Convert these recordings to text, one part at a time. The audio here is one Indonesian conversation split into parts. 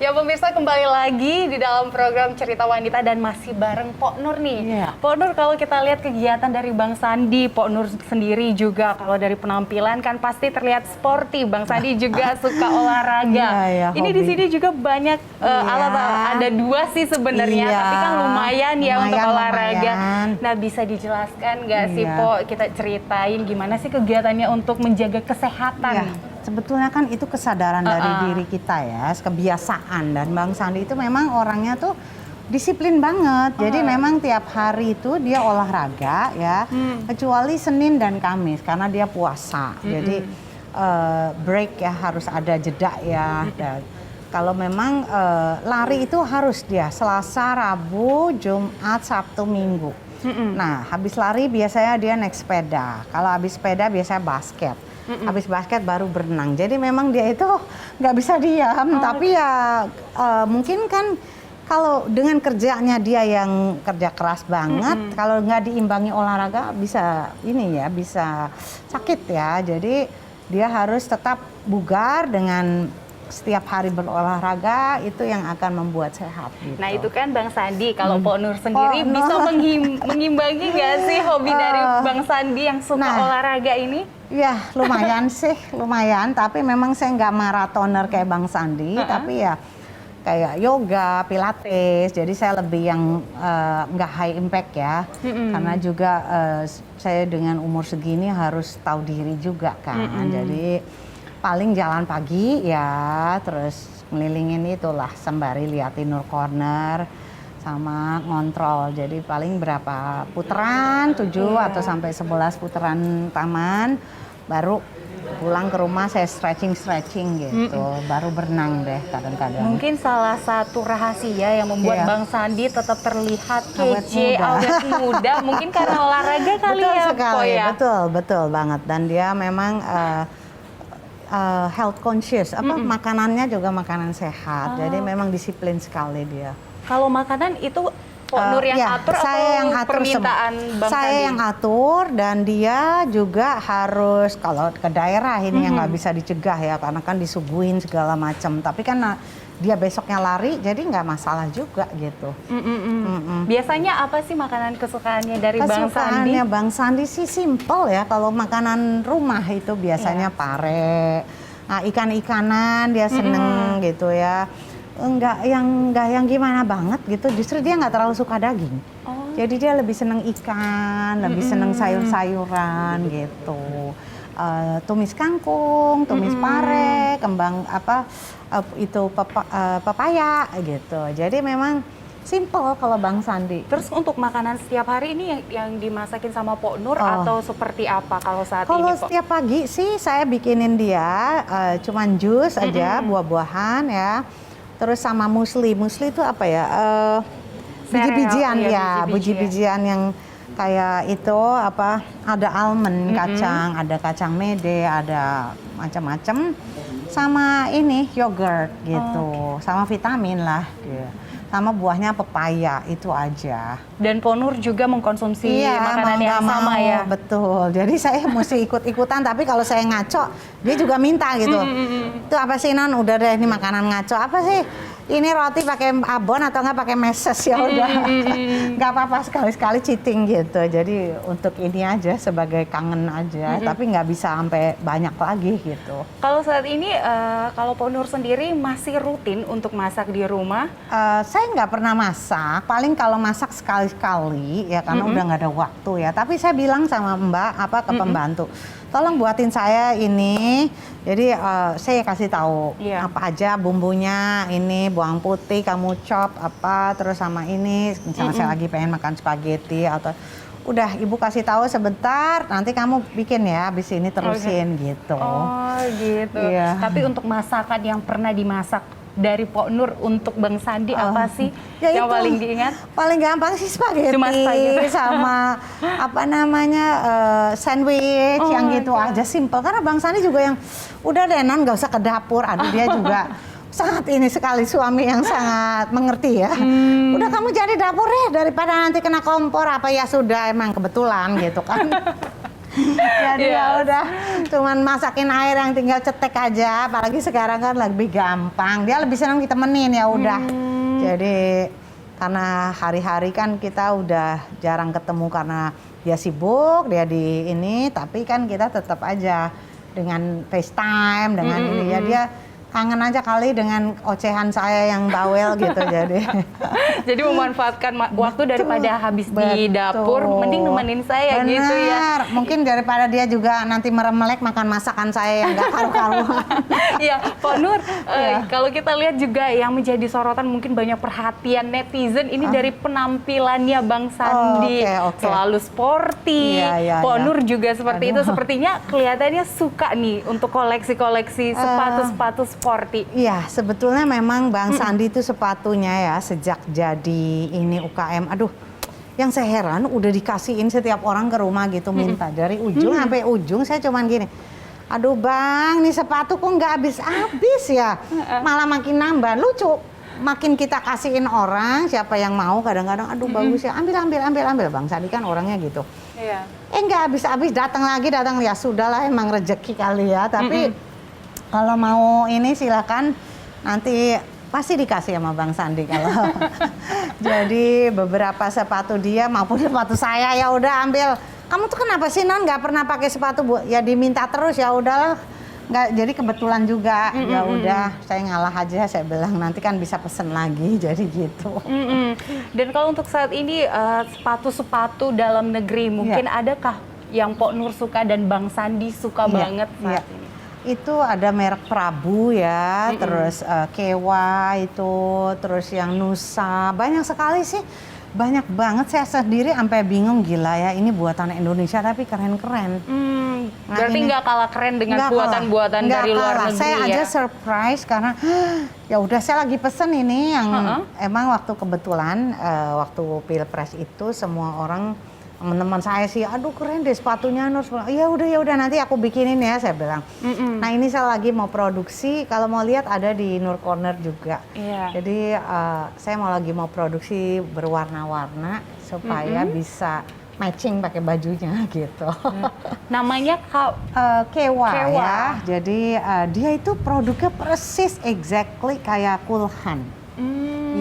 Ya pemirsa, kembali lagi di dalam program Cerita Wanita dan masih bareng Pok Nur nih. Pok Nur, kalau kita lihat kegiatan dari Bang Sandi, Pok Nur sendiri juga kalau dari penampilan kan pasti terlihat sporty. Bang Sandi juga suka olahraga. Ini di sini juga banyak alat, ada 2 sih sebenarnya, tapi kan lumayan ya untuk olahraga. Nah, bisa dijelaskan nggak sih Pok, kita ceritain gimana sih kegiatannya untuk menjaga kesehatan? Sebetulnya kan itu kesadaran dari diri kita ya, kebiasaan. Dan Bang Sandi itu memang orangnya tuh disiplin banget. Jadi memang tiap hari itu dia olahraga ya, kecuali Senin dan Kamis karena dia puasa. Jadi break ya, harus ada jeda ya. Dan kalau memang lari itu harus dia Selasa, Rabu, Jumat, Sabtu, Minggu. Nah, habis lari biasanya dia naik sepeda. Kalau habis sepeda biasanya basket. Habis basket baru berenang. Jadi memang dia itu nggak bisa diam. Tapi ya mungkin kan kalau dengan kerjanya dia yang kerja keras banget, kalau nggak diimbangi olahraga bisa bisa sakit ya. Jadi dia harus tetap bugar dengan setiap hari berolahraga, itu yang akan membuat sehat gitu. Nah itu kan Bang Sandi, kalau Pok Nur sendiri bisa mengimbangi nggak sih hobi dari Bang Sandi yang suka olahraga ini? Ya lumayan sih, lumayan. Tapi memang saya nggak maratoner kayak Bang Sandi, tapi ya kayak yoga, pilates. Jadi saya lebih yang nggak high impact ya, karena juga saya dengan umur segini harus tahu diri juga kan. Jadi paling jalan pagi ya, terus melilingin itulah sembari liatin Nur Corner sama ngontrol. Jadi paling berapa putaran, 7 atau sampai 11 putaran taman, baru pulang ke rumah saya stretching gitu, baru berenang deh kadang-kadang. Mungkin salah satu rahasia yang membuat Bang Sandi tetap terlihat kece, awet muda, mungkin karena olahraga kali betul ya. Sekali, ya. Betul banget. Dan dia memang health conscious, makanannya juga makanan sehat. Jadi memang disiplin sekali dia. Kalau makanan itu Pok Nur yang atur atau permintaan Bang Sandi? Saya yang atur, dan dia juga harus kalau ke daerah ini yang nggak bisa dicegah ya, karena kan disuguhin segala macam. Tapi kan dia besoknya lari, jadi nggak masalah juga gitu. Biasanya apa sih makanan kesukaannya dari Bang Sandi? Kesukaannya Bang Sandi sih simple ya. Kalau makanan rumah itu biasanya pare, ikan-ikanan dia seneng gitu ya. Enggak yang gimana banget gitu. Justru dia nggak terlalu suka daging. Jadi dia lebih seneng ikan, lebih seneng sayur-sayuran gitu. Tumis kangkung, tumis pare, kembang pepaya gitu. Jadi memang simple kalau Bang Sandi. Terus untuk makanan setiap hari ini yang dimasakin sama Pok Nur atau seperti apa kalau saat ini, Pok? Kalau setiap pagi sih saya bikinin dia cuman jus aja, buah-buahan ya. Terus sama musli. Musli itu apa ya? Biji-bijian ya, biji-bijian yang kayak itu ada almond, kacang, ada kacang mede, ada macam-macam. Sama ini yogurt gitu, sama vitamin lah gitu. Sama buahnya pepaya, itu aja. Dan Pok Nur juga mengkonsumsi makanan yang sama ya? Betul, jadi saya mesti ikut-ikutan, tapi kalau saya ngaco, dia juga minta gitu. Itu apa sih Non, udah deh ini makanan ngaco, apa sih? Ini roti pakai abon atau nggak pakai meses, ya udah. Nggak apa-apa, sekali-sekali cheating gitu. Jadi untuk ini aja, sebagai kangen aja, tapi nggak bisa sampai banyak lagi gitu. Kalau saat ini, kalau Pok Nur sendiri masih rutin untuk masak di rumah? Saya nggak pernah masak, paling kalau masak sekali-sekali ya, karena udah nggak ada waktu ya. Tapi saya bilang sama Mbak ke pembantu, tolong buatin saya ini. Jadi saya kasih tahu apa aja bumbunya, ini bawang putih kamu chop terus sama ini, misalnya saya lagi pengen makan spaghetti atau udah ibu kasih tahu sebentar, nanti kamu bikin ya, habis ini terusin gitu. Oh gitu. Tapi untuk masakan yang pernah dimasak dari Pok Nur untuk Bang Sandi apa sih yang paling diingat? Paling gampang sih spaghetti. Cuma spaghetti sama sandwich yang gitu aja, simple. Karena Bang Sandi juga yang udah deh Non, nggak usah ke dapur. Aduh, dia juga sangat ini sekali, suami yang sangat mengerti ya. Udah kamu jadi dapur deh, daripada nanti kena kompor apa ya sudah, emang kebetulan gitu kan. Jadi ya udah cuman masakin air yang tinggal cetek aja, apalagi sekarang kan lebih gampang. Dia lebih senang ditemenin ya udah. Jadi karena hari-hari kan kita udah jarang ketemu karena dia sibuk, dia di ini, tapi kan kita tetap aja dengan FaceTime, dengan ini ya dia kangen aja kali dengan ocehan saya yang bawel gitu jadi. Jadi memanfaatkan waktu daripada habis di dapur, mending nemenin saya. Bener. Gitu ya. Mungkin daripada dia juga nanti merem-melek makan masakan saya yang nggak karu-karuan. Iya, Pak Nur, kalau kita lihat juga yang menjadi sorotan mungkin banyak perhatian netizen ini dari penampilannya Bang Sandi. Oke. Selalu sporty. Pak Nur juga seperti itu. Sepertinya kelihatannya suka nih untuk koleksi-koleksi sepatu-sepatu sporty. Iya, sebetulnya memang Bang Sandi itu sepatunya ya sejak jadi ini UKM. Aduh, yang saya heran udah dikasihin setiap orang ke rumah gitu minta dari ujung sampai ujung. Saya cuman gini, aduh Bang, nih sepatu kok nggak habis-habis ya, malah makin nambah. Lucu, makin kita kasihin orang, siapa yang mau kadang-kadang, aduh bagus ya, ambil. Bang Sandi kan orangnya gitu. Iya. Nggak habis-habis, datang ya sudahlah emang rezeki kali ya. Tapi kalau mau ini silakan, nanti pasti dikasih sama Bang Sandi kalau. Jadi beberapa sepatu dia maupun sepatu saya ya udah ambil. Kamu tuh kenapa sih Non nggak pernah pakai sepatu Bu? Ya diminta terus ya udahlah. Nggak, jadi kebetulan juga ya udah saya ngalah aja, saya bilang nanti kan bisa pesen lagi jadi gitu. Dan kalau untuk saat ini sepatu-sepatu dalam negeri mungkin adakah yang Pok Nur suka dan Bang Sandi suka banget saat ini? Itu ada merek Prabu ya, terus Kewa itu, terus yang Nusa, banyak sekali sih, banyak banget. Saya sendiri sampai bingung, gila ya ini buatan Indonesia tapi keren-keren. Berarti nggak kalah keren dengan buatan-buatan dari luar negeri. Saya aja ya? surprise karena ya udah saya lagi pesen ini yang emang waktu kebetulan waktu Pilpres itu semua orang teman-teman saya sih, aduh keren deh sepatunya Nur. Ya udah nanti aku bikinin ya saya bilang. Nah ini saya lagi mau produksi, kalau mau lihat ada di Nur Corner juga. Jadi saya lagi mau produksi berwarna-warna supaya bisa matching pakai bajunya gitu. Namanya Kewa ya. Jadi dia itu produknya persis exactly kayak Kulhan.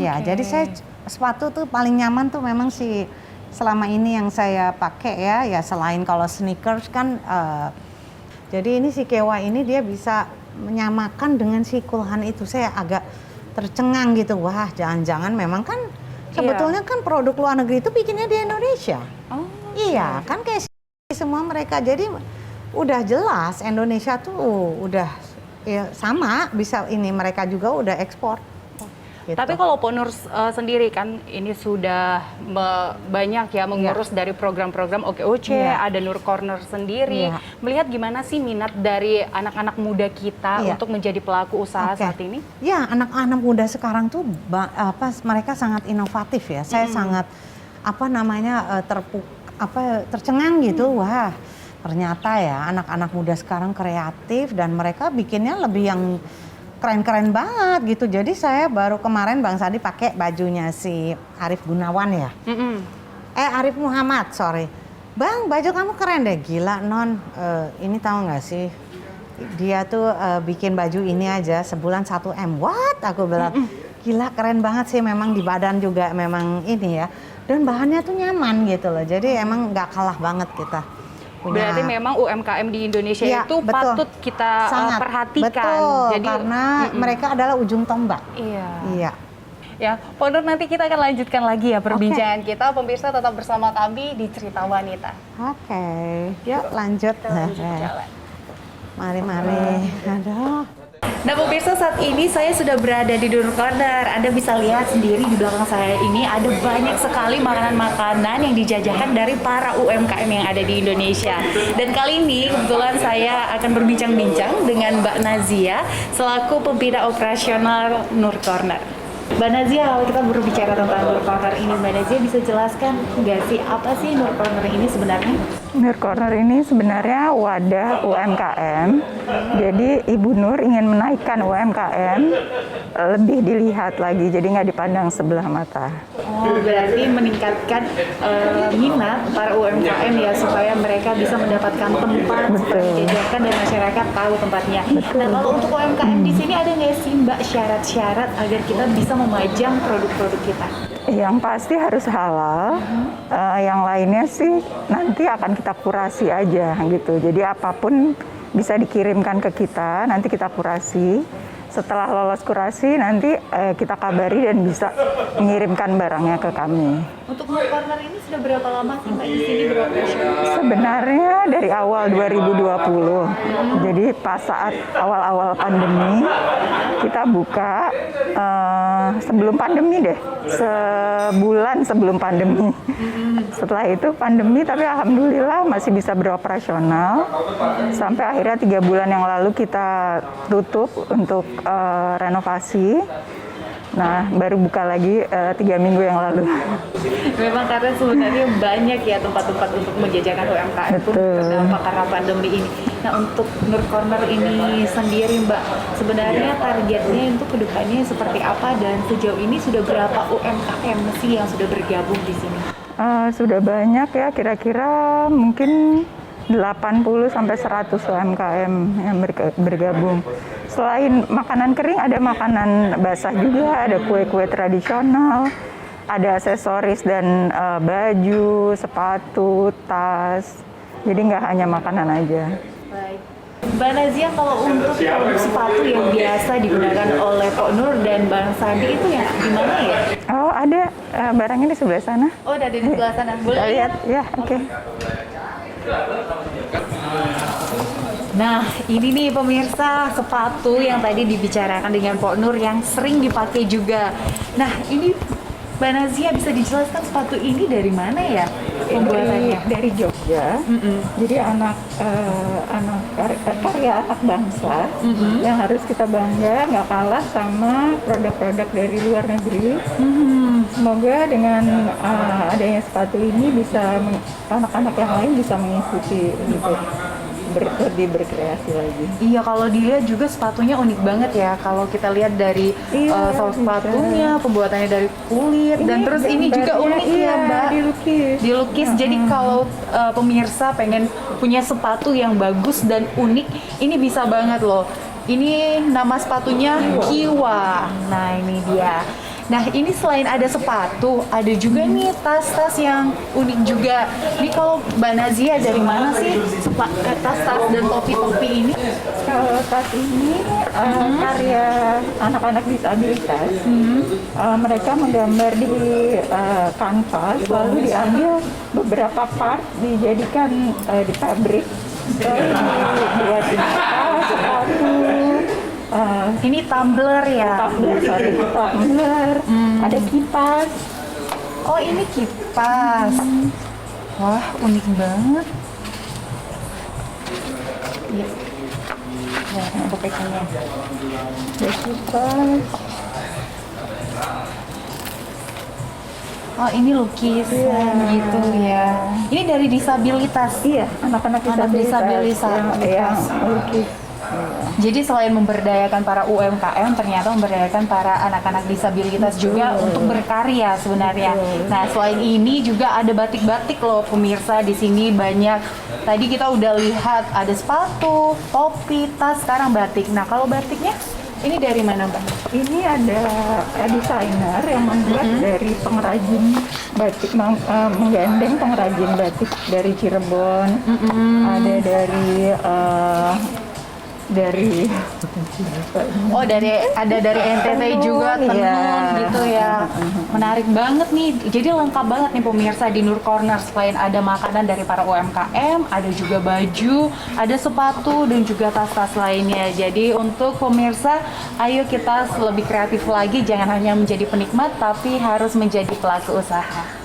Iya, jadi saya sepatu tuh paling nyaman tuh memang si selama ini yang saya pakai ya selain kalau sneakers kan jadi ini si Kewa ini dia bisa menyamakan dengan si Kulhan itu. Saya agak tercengang gitu, wah jangan-jangan memang kan sebetulnya kan produk luar negeri itu bikinnya di Indonesia. Iya kan kayak semua mereka, jadi udah jelas Indonesia tuh udah ya, sama bisa ini mereka juga udah ekspor. Gitu. Tapi kalau Pok Nur sendiri kan ini sudah banyak ya mengurus dari program-program OKOC, ada Nur Corner sendiri. Melihat gimana sih minat dari anak-anak muda kita untuk menjadi pelaku usaha saat ini? Ya, anak-anak muda sekarang tuh mereka sangat inovatif ya. Saya sangat tercengang gitu. Wah, ternyata ya anak-anak muda sekarang kreatif dan mereka bikinnya lebih yang keren-keren banget gitu. Jadi saya baru kemarin Bang Sandi pakai bajunya si Arif Gunawan ya. Arif Muhammad, sorry. Bang, baju kamu keren deh. Gila Non, ini tahu nggak sih? Dia tuh bikin baju ini aja sebulan 1M. What? Aku bilang, gila keren banget sih. Memang di badan juga memang ini ya. Dan bahannya tuh nyaman gitu loh. Jadi emang nggak kalah banget kita. Berarti memang UMKM di Indonesia itu patut kita perhatikan. Betul, jadi karena mereka adalah ujung tombak. Iya. Ya, Pok Nur nanti kita akan lanjutkan lagi ya perbincangan kita. Pemirsa tetap bersama kami di Cerita Wanita. Yuk lanjut. Mari. Aduh. Nah pemirsa, saat ini saya sudah berada di Nur Corner. Anda bisa lihat sendiri di belakang saya ini ada banyak sekali makanan-makanan yang dijajakan dari para UMKM yang ada di Indonesia. Dan kali ini kebetulan saya akan berbincang-bincang dengan Mbak Nazia selaku pembina operasional Nur Corner. Mbak Nazia, kalau kita berbicara tentang Nur Corner ini, Mbak Nazia bisa jelaskan nggak sih apa sih Nur Corner ini sebenarnya? Nur Corner ini sebenarnya wadah UMKM. Jadi Ibu Nur ingin menaikkan UMKM lebih dilihat lagi, jadi nggak dipandang sebelah mata. Oh, berarti meningkatkan minat para UMKM ya, supaya mereka bisa mendapatkan tempat seperti dijajarkan dan masyarakat tahu tempatnya. Nah, kalau untuk UMKM di sini ada nggak sih Mbak syarat-syarat agar kita bisa memajang produk-produk kita? Yang pasti harus halal, yang lainnya sih nanti akan kita kurasi aja gitu. Jadi apapun bisa dikirimkan ke kita, nanti kita kurasi. Setelah lolos kurasi nanti kita kabari dan bisa mengirimkan barangnya ke kami. Untuk Nur Corner ini sudah berapa lama sih Mbak di sini beroperasi? Sebenarnya dari awal 2020. Jadi pas saat awal-awal pandemi kita buka sebelum pandemi deh, sebulan sebelum pandemi. Setelah itu pandemi, tapi alhamdulillah masih bisa beroperasional. Sampai akhirnya 3 bulan yang lalu kita tutup untuk renovasi. Nah, baru buka lagi 3 minggu yang lalu. Memang karena sebenarnya banyak ya tempat-tempat untuk menjajakan UMKM pun terdampak karena pandemi ini. Nah, untuk Nur Corner ini sendiri Mbak, sebenarnya targetnya untuk kedepannya seperti apa dan sejauh ini sudah berapa UMKM sih yang sudah bergabung di sini? Sudah banyak ya, kira-kira mungkin 80 sampai 100 UMKM yang bergabung. Selain makanan kering, ada makanan basah juga, ada kue-kue tradisional, ada aksesoris dan baju, sepatu, tas. Jadi nggak hanya makanan aja. Baik. Mbak Nazia, kalau untuk produk sepatu yang biasa digunakan oleh Pok Nur dan Bang Sandi itu yang di mana ya? Oh, ada barangnya di sebelah sana. Oh, ada di sebelah sana. Boleh lihat? Ya, oke. Nah, ini nih pemirsa sepatu yang tadi dibicarakan dengan Pok Nur yang sering dipakai juga. Nah, ini Mbak Nazia bisa dijelaskan sepatu ini dari mana ya pembuatannya? Dari Jogja. Jadi karya anak bangsa yang harus kita bangga, nggak kalah sama produk-produk dari luar negeri. Semoga dengan adanya sepatu ini bisa anak-anak yang lain bisa mengikuti gitu. Lebih berkreasi lagi. Iya, kalau dilihat juga sepatunya unik banget ya. Kalau kita lihat dari sepatunya, pembuatannya dari kulit, dan terus ini juga unik ya Mbak. Dilukis. Jadi kalau pemirsa pengen punya sepatu yang bagus dan unik, ini bisa banget loh. Ini nama sepatunya Kiwa. Nah, ini dia. Nah, ini selain ada sepatu, ada juga nih tas-tas yang unik juga. Ini kalau Mbak Nazia dari mana sih tas-tas dan topi-topi ini? Kalau tas ini karya anak-anak disabilitas. Mereka menggambar di kanvas, lalu diambil beberapa part, dijadikan di pabrik, lalu dibuat tas, sepatu. Ini tumbler ya? Tumbler. Ada kipas. Oh, ini kipas. Wah, unik banget. Iya. Ya, aku pekingnya. Ada kipas. Oh, ini lukisan gitu ya. Ini dari disabilitas. Iya, anak-anak disabilitas yang lukis. Jadi selain memberdayakan para UMKM, ternyata memberdayakan para anak-anak disabilitas juga untuk berkarya sebenarnya. Nah, selain ini juga ada batik-batik loh pemirsa, di sini banyak. Tadi kita udah lihat ada sepatu, topi, tas, sekarang batik. Nah, kalau batiknya ini dari mana Mbak? Ini ada desainer yang membuat dari pengrajin batik, menggandeng pengrajin batik dari Cirebon, ada dari dari NTT juga, Tenun gitu ya. Menarik banget nih. Jadi lengkap banget nih pemirsa di Nur Corner. Selain ada makanan dari para UMKM, ada juga baju, ada sepatu dan juga tas-tas lainnya. Jadi untuk pemirsa, ayo kita lebih kreatif lagi, jangan hanya menjadi penikmat tapi harus menjadi pelaku usaha.